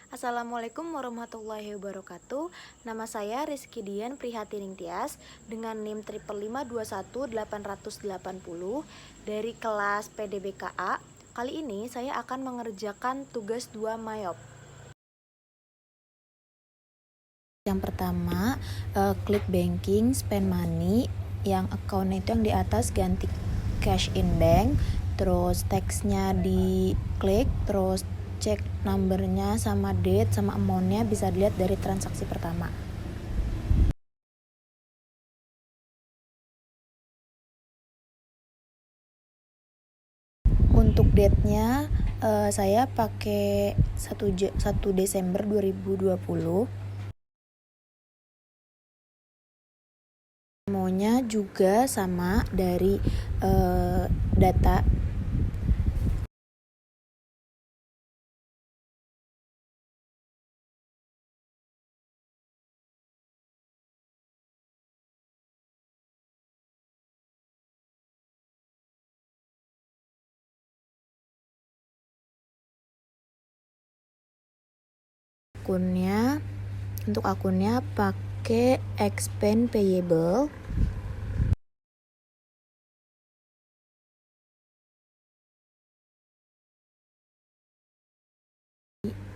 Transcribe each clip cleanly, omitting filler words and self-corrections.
Assalamualaikum warahmatullahi wabarakatuh. Nama saya Rizky Dian Prihatining Tias dengan NIM 555218080 dari kelas PDBKA. Kali ini saya akan mengerjakan tugas 2 Mayop. Yang pertama, klik banking, spend money, yang account itu yang di atas ganti cash in bank, terus teksnya diklik, terus cek numbernya sama date sama amountnya bisa dilihat dari transaksi pertama. Untuk date-nya saya pakai 1 Desember 2020. Maunya juga sama dari data. Untuk akunnya pakai Expand Payable.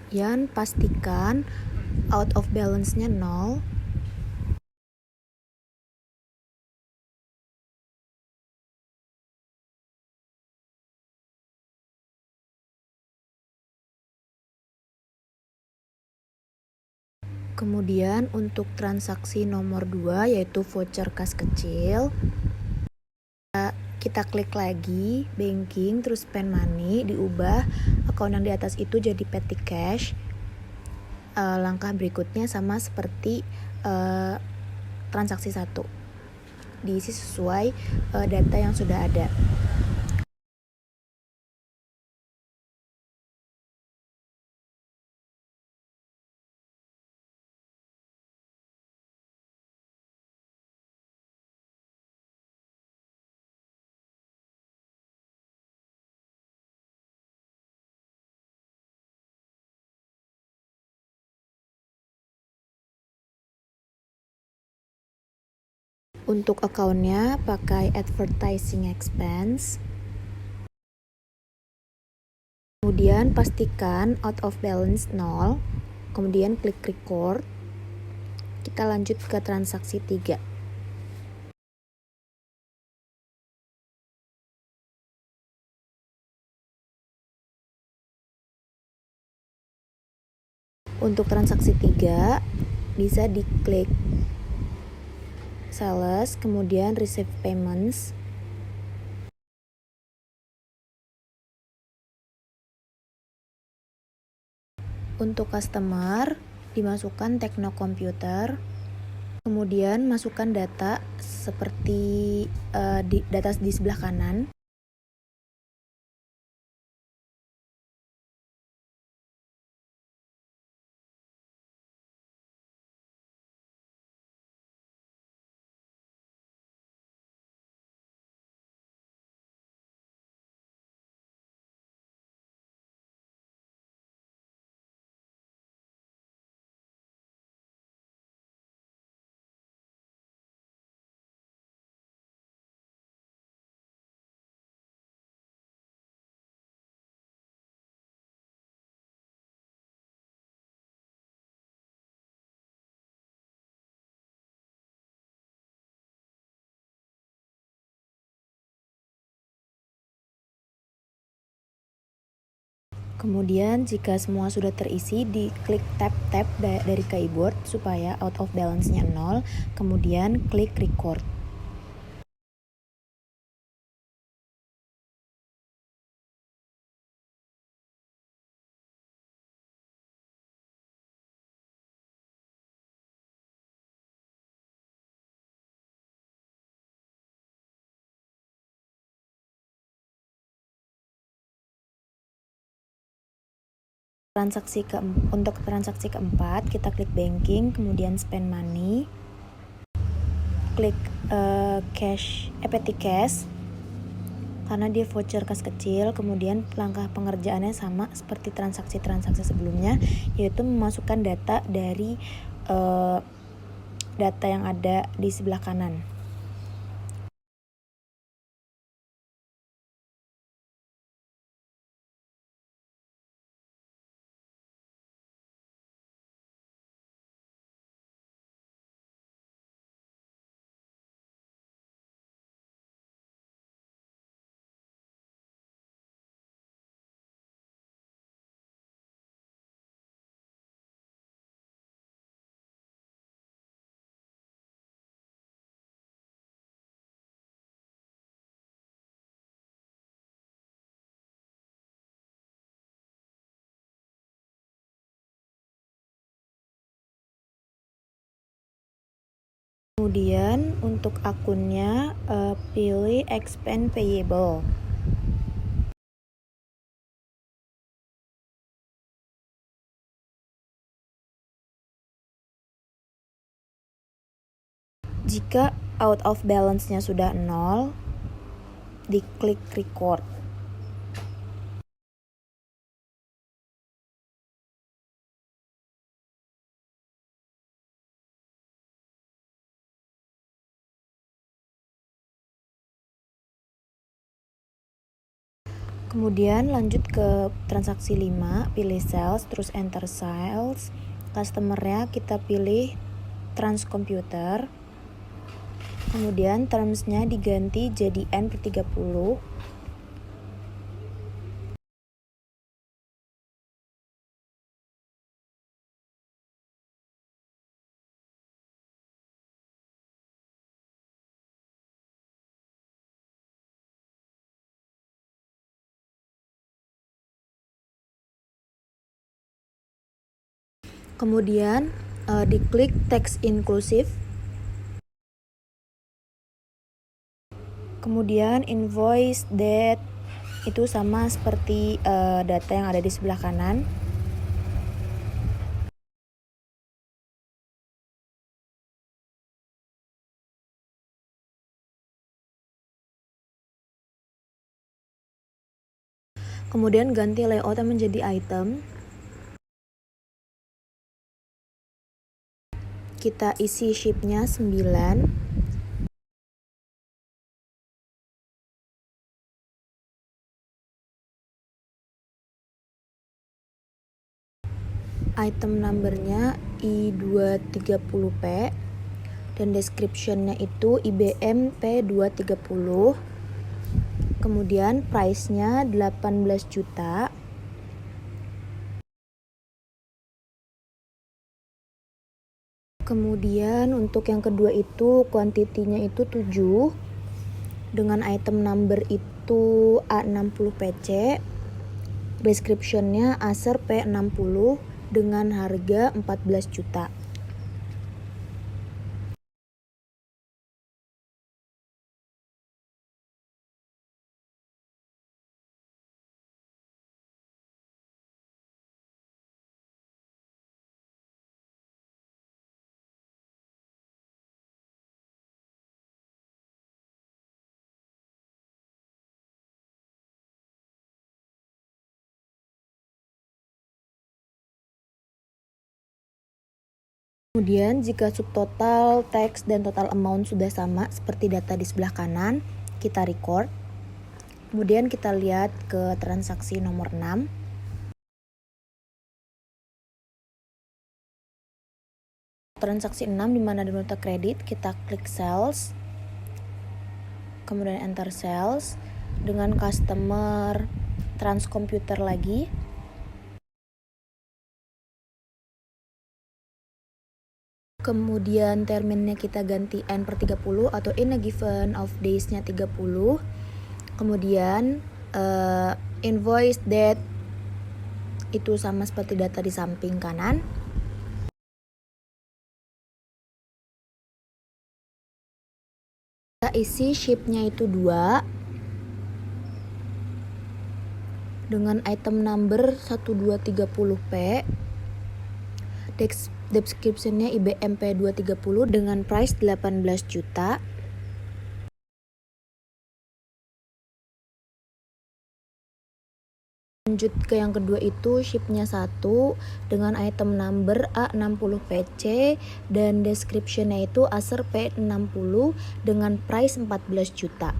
Kemudian pastikan out of balance-nya 0. Kemudian untuk transaksi nomor 2 yaitu voucher kas kecil, kita klik lagi banking, terus spend money, diubah akun yang di atas itu jadi petty cash. Langkah berikutnya sama seperti transaksi 1, diisi sesuai data yang sudah ada. Untuk akunnya pakai advertising expense. Kemudian pastikan out of balance 0. Kemudian klik record. Kita lanjut ke transaksi 3. Untuk transaksi 3 bisa diklik sales, kemudian receive payments. Untuk customer dimasukkan Tekno Komputer, kemudian masukkan data seperti data di sebelah kanan. Kemudian jika semua sudah terisi, diklik tab dari keyboard supaya out of balance-nya 0, kemudian klik record. Untuk transaksi keempat, kita klik banking, kemudian spend money, klik petty cash, karena dia voucher kas kecil. Kemudian langkah pengerjaannya sama seperti transaksi-transaksi sebelumnya, yaitu memasukkan data dari data yang ada di sebelah kanan. Kemudian untuk akunnya pilih expand payable. Jika out of balance-nya sudah 0, diklik record. Kemudian lanjut ke transaksi 5, pilih sales, terus enter sales. Customer-nya kita pilih Transcomputer. Kemudian terms-nya diganti jadi N/30. Kemudian diklik text inclusive. Kemudian invoice date itu sama seperti data yang ada di sebelah kanan. Kemudian ganti layoutnya menjadi item. Kita isi sheet-nya 9. Item number-nya I230P dan description-nya itu IBM P230. Kemudian price-nya 18 juta. Kemudian untuk yang kedua itu kuantitinya itu 7 dengan item number itu A60PC. Description-nya Acer P60 dengan harga 14 juta. Kemudian jika subtotal, tax, dan total amount sudah sama seperti data di sebelah kanan, kita record. Kemudian kita lihat ke transaksi nomor 6. Transaksi 6 di mana ada nota kredit, kita klik sales. Kemudian enter sales dengan customer Transcomputer lagi. Kemudian terminnya kita ganti N/30 atau in a given of days-nya 30. Kemudian invoice date itu sama seperti data di samping kanan. Kita isi sheet-nya itu 2 dengan item number 1230P. Description-nya IBM P230 dengan price 18 juta. Lanjut ke yang kedua itu shipnya 1 dengan item number A60PC dan description-nya itu Acer P60 dengan price 14 juta.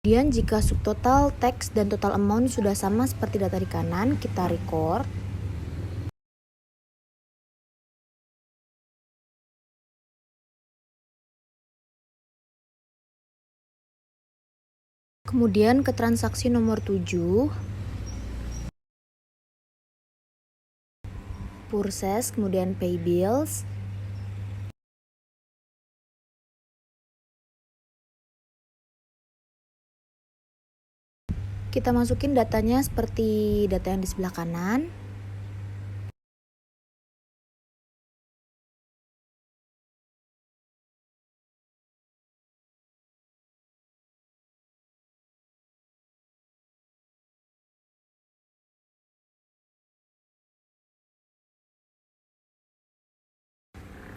Kemudian jika subtotal, teks, dan total amount sudah sama seperti data di kanan, kita record. Kemudian ke transaksi nomor 7, purchase, kemudian pay bills. Kita masukin datanya seperti data yang di sebelah kanan.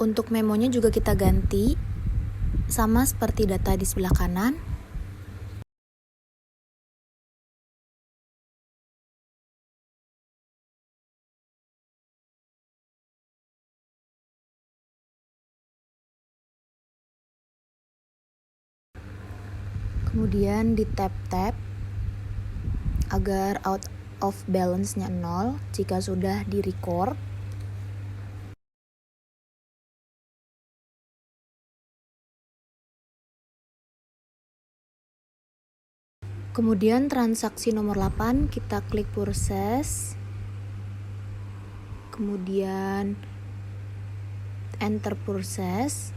Untuk memonya juga kita ganti, sama seperti data di sebelah kanan. Kemudian di tab agar out of balance-nya 0 jika sudah di record. Kemudian transaksi nomor 8 kita klik purchase. Kemudian enter purchase.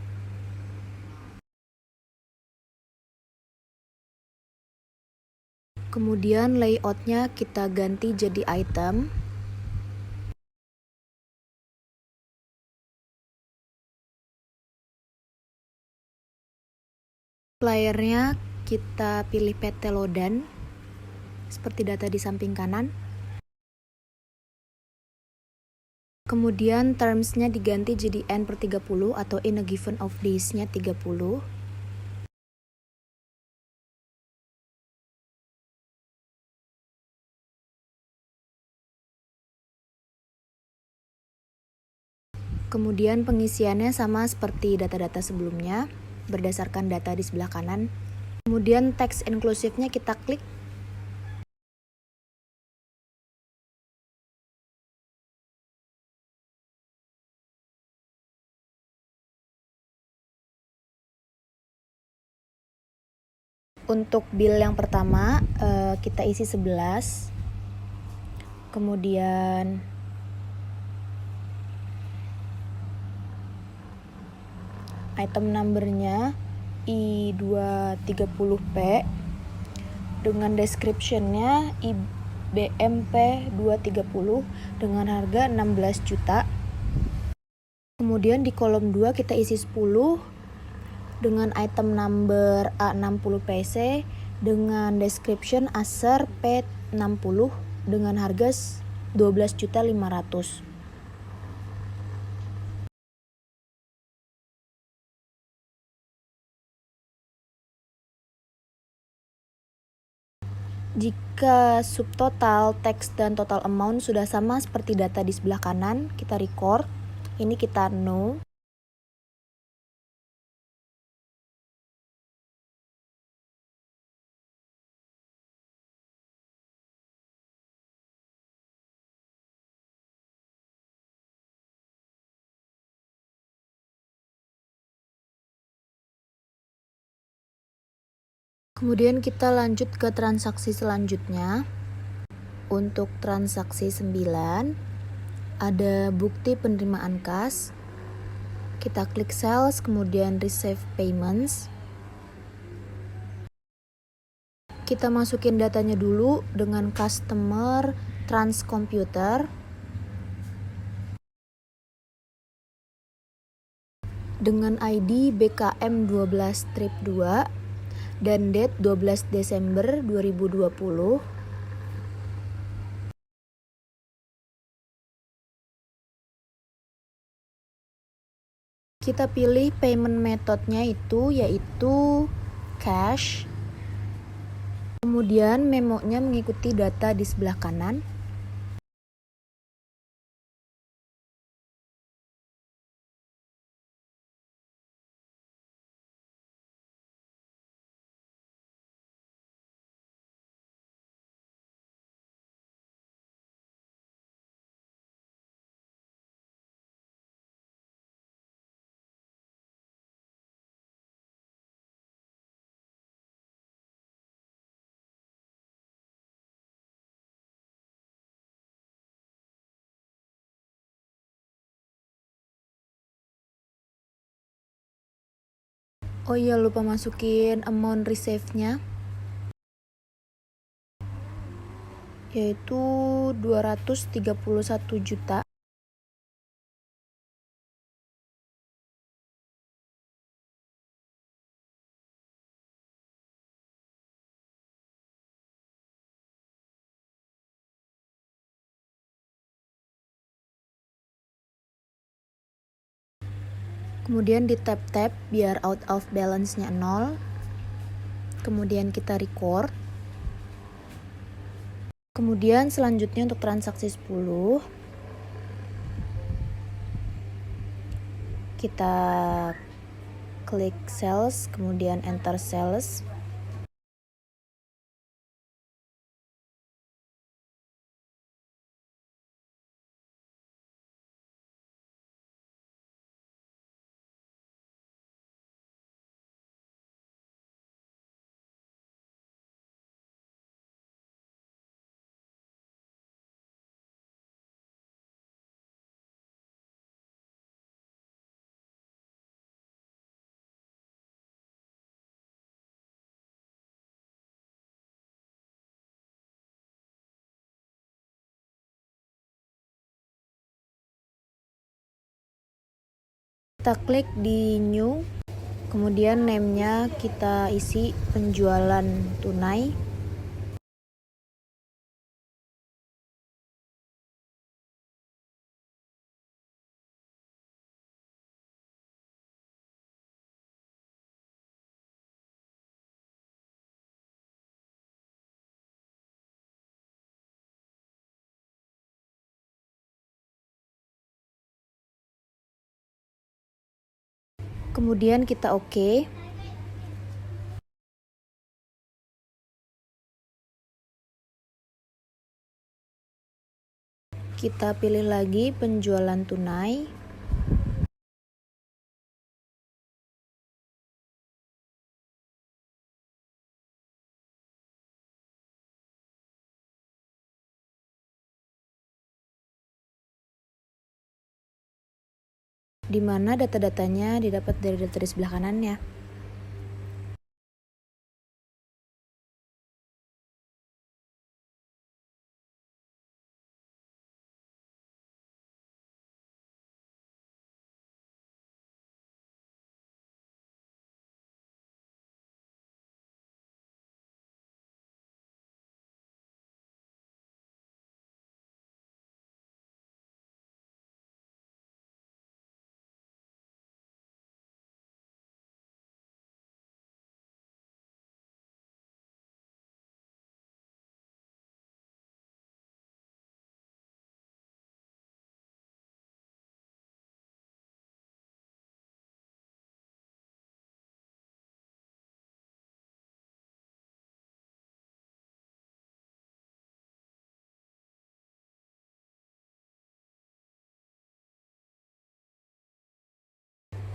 Kemudian layoutnya kita ganti jadi item. Suppliernya kita pilih PT Lodan seperti data di samping kanan. Kemudian terms-nya diganti jadi N/30 atau in a given of days-nya 30. Kemudian pengisiannya sama seperti data-data sebelumnya berdasarkan data di sebelah kanan. Kemudian teks inklusifnya kita klik. Untuk bill yang pertama kita isi 11. Kemudian item numbernya I230P dengan description-nya IBMP 230 dengan harga 16 juta. Kemudian di kolom 2 kita isi 10 dengan item number A60PC dengan description Acer P60 dengan harga 12.500.000. Jika subtotal, teks, dan total amount sudah sama seperti data di sebelah kanan, kita record. Ini kita no. Kemudian kita lanjut ke transaksi selanjutnya. Untuk transaksi 9, ada bukti penerimaan kas. Kita klik sales, kemudian receive payments. Kita masukin datanya dulu dengan customer transcomputer. Dengan ID BKM 12-2 dan date 12 Desember 2020. Kita pilih payment methodnya yaitu cash. Kemudian memonya mengikuti data di sebelah kanan. Oh iya, lupa masukin amount receive-nya, yaitu 231 juta. Kemudian di tap-tap biar out of balance-nya 0. Kemudian kita record. Kemudian selanjutnya untuk transaksi 10, kita klik sales, kemudian enter sales. Kita klik di new, kemudian name-nya kita isi penjualan tunai. Kemudian kita oke. Kita pilih lagi penjualan tunai. Di mana data-datanya didapat dari data di sebelah kanannya.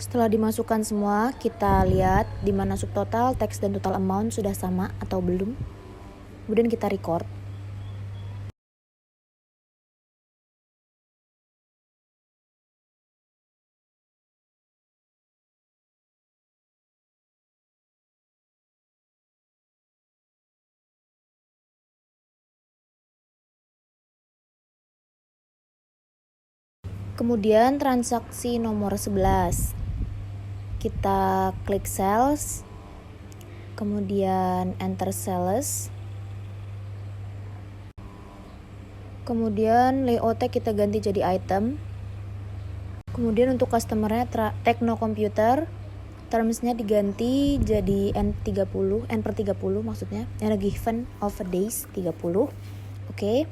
Setelah dimasukkan semua, kita lihat di mana subtotal, teks, dan total amount sudah sama atau belum. Kemudian kita record. Kemudian transaksi nomor 11. Kita klik sales, kemudian enter sales. Kemudian layoutnya kita ganti jadi item. Kemudian untuk customernya Tekno Computer, termsnya diganti jadi N per 30 maksudnya, and a given of a days 30. Oke.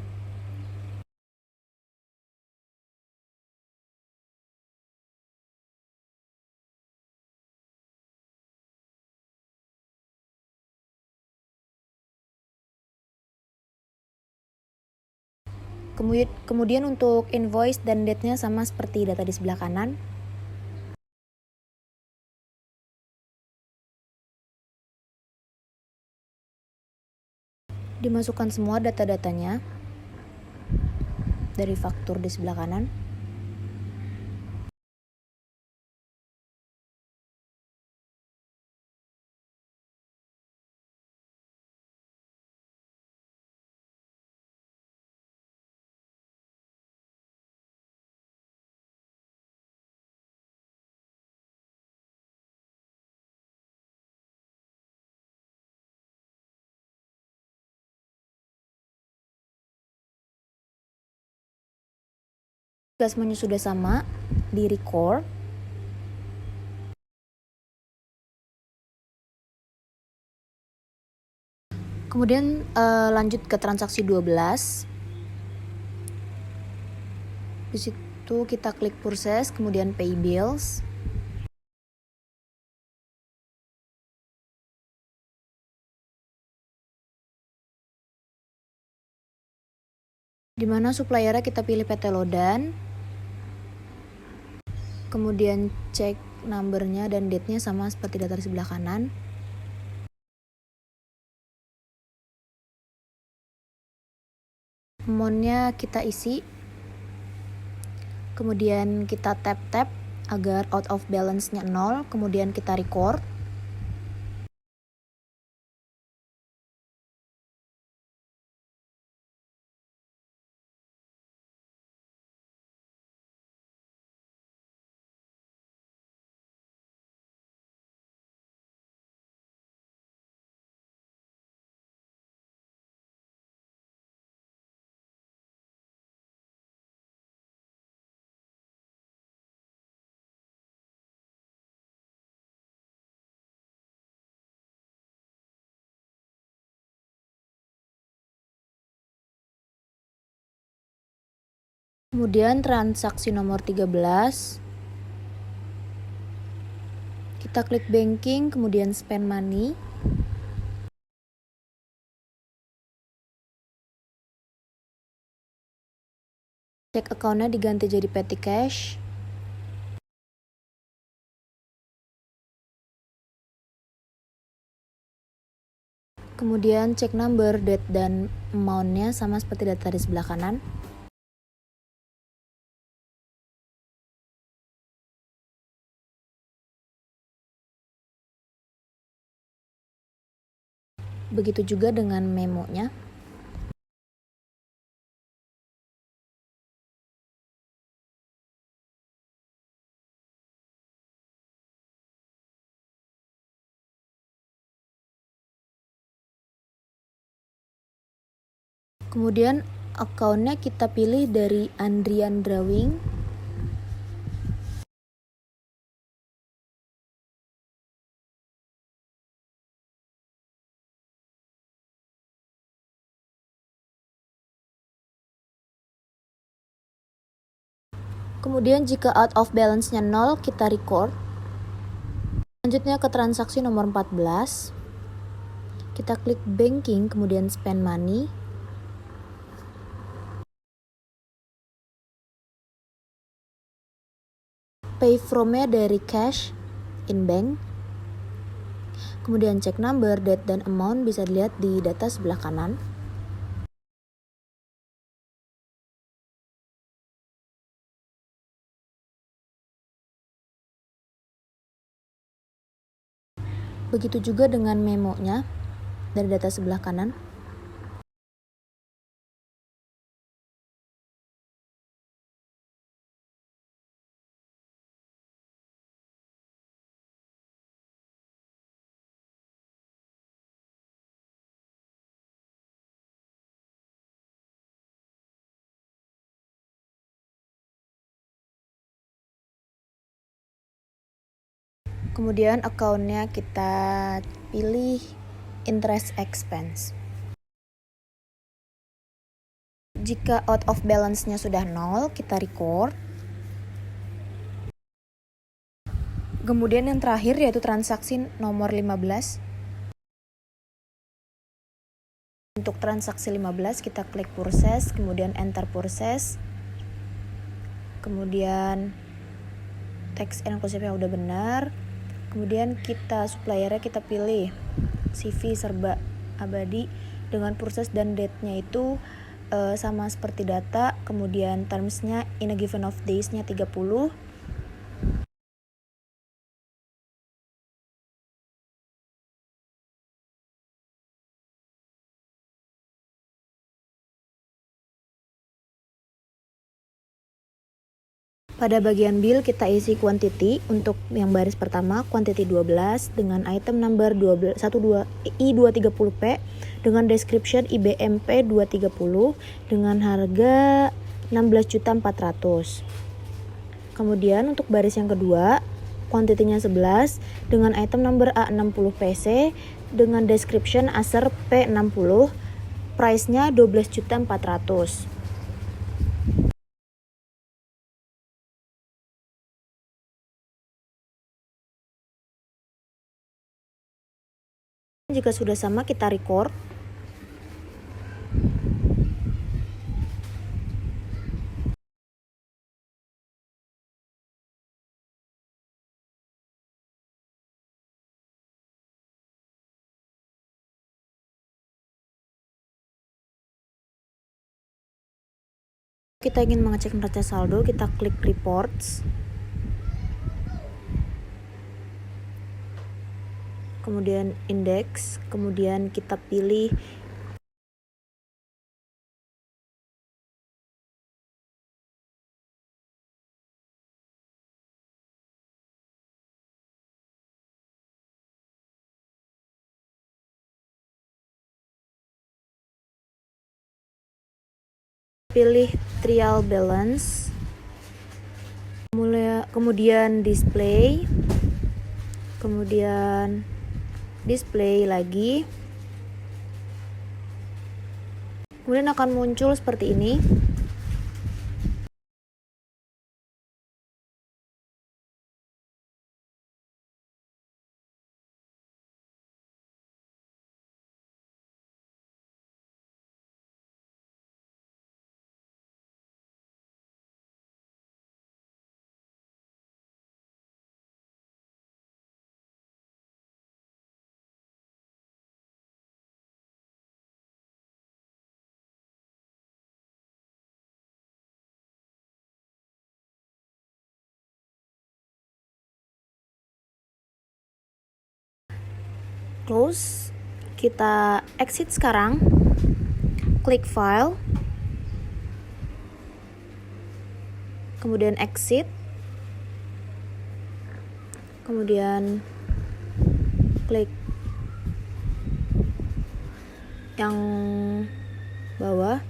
Kemudian untuk invoice dan date-nya sama seperti data di sebelah kanan. Dimasukkan semua data-datanya dari faktur di sebelah kanan. Jika semuanya sudah sama, di record. Kemudian lanjut ke transaksi 12. Di situ kita klik process, kemudian pay bills. Di mana suppliernya kita pilih PT Lodan. Kemudian cek numbernya dan date-nya sama seperti data di sebelah kanan. Amount-nya kita isi. Kemudian kita tap agar out of balance-nya 0, kemudian kita record. Kemudian transaksi nomor 13, kita klik banking, kemudian spend money. Cek account-nya diganti jadi petty cash. Kemudian cek number, date, dan amount-nya sama seperti data di sebelah kanan. Begitu juga dengan memo-nya. Kemudian account-nya kita pilih dari Andrian Drawing. Kemudian jika out of balance-nya 0, kita record. Selanjutnya ke transaksi nomor 14. Kita klik banking, kemudian spend money. Pay from-nya dari cash in bank. Kemudian cek number, date, dan amount bisa dilihat di data sebelah kanan. Begitu juga dengan memo-nya dari data sebelah kanan. Kemudian account-nya kita pilih interest expense. Jika out of balance-nya sudah 0, kita record. Kemudian yang terakhir yaitu transaksi nomor 15. Untuk transaksi 15 kita klik process, kemudian enter process. Kemudian teks inclusive yang udah benar. Kemudian suppliernya kita pilih CV serba abadi dengan proses dan date-nya itu sama seperti data. Kemudian terms-nya in a given of days-nya 30. Pada bagian bill kita isi quantity. Untuk yang baris pertama quantity 12 dengan item number I230P dengan description IBMP 230 dengan harga 16.400.000. Kemudian untuk baris yang kedua quantity-nya 11 dengan item number A60PC dengan description Acer P60, price-nya 12.400.000. Jika sudah sama kita record. Kita ingin mengecek neraca saldo, kita klik reports. Kemudian index, kemudian kita pilih trial balance, kemudian display, kemudian display lagi, kemudian akan muncul seperti ini. Close, kita exit sekarang, klik file, kemudian exit, kemudian klik yang bawah,